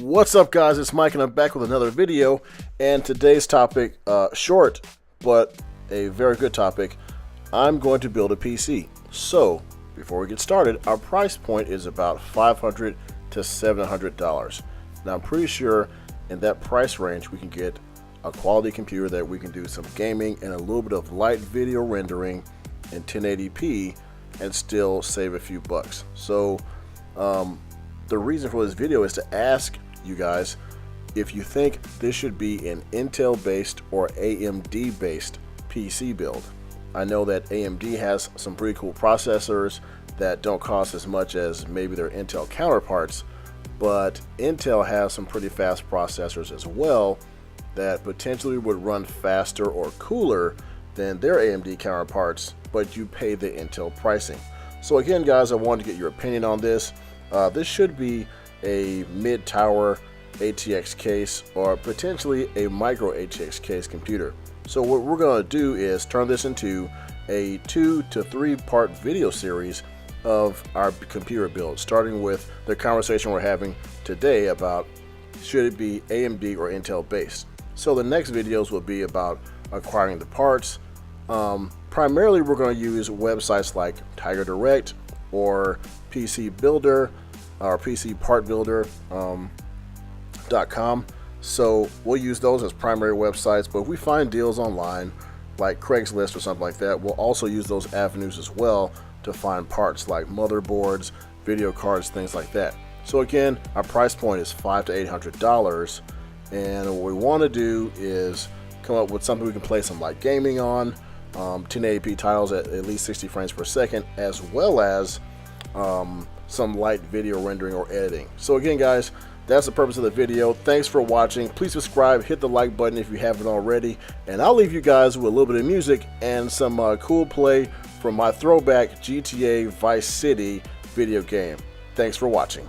What's up, guys? It's Mike and I'm back with another video, and today's topic, short but a very good topic. I'm going to build a PC. So before we get started, our price point is about $500 to $700. Now I'm pretty sure in that price range we can get a quality computer that we can do some gaming and a little bit of light video rendering in 1080p and still save a few bucks. So the reason for this video is to ask you guys if you think this should be an Intel based or AMD based PC build. I know that AMD has some pretty cool processors that don't cost as much as maybe their Intel counterparts, but Intel has some pretty fast processors as well that potentially would run faster or cooler than their AMD counterparts, but you pay the Intel pricing. So again, guys, I wanted to get your opinion on this. This should be a mid-tower ATX case or potentially a micro ATX case computer. So what we're going to do is turn this into a 2 to 3 part video series of our computer build, starting with the conversation we're having today about should it be AMD or Intel based. So the next videos will be about acquiring the parts. Primarily we're going to use websites like Tiger Direct or PC Builder or PC Part Builder.com. So we'll use those as primary websites, but if we find deals online like Craigslist or something like that, we'll also use those avenues as well to find parts like motherboards, video cards, things like that. So again, our price point is $500 to $800, and what we want to do is come up with something we can play some light gaming on, 1080p titles at least 60 frames per second, as well as some light video rendering or editing. So again, guys, that's the purpose of the video. Thanks for watching. Please subscribe, hit the like button if you haven't already, and I'll leave you guys with a little bit of music and some cool play from my throwback GTA Vice City video game. Thanks for watching.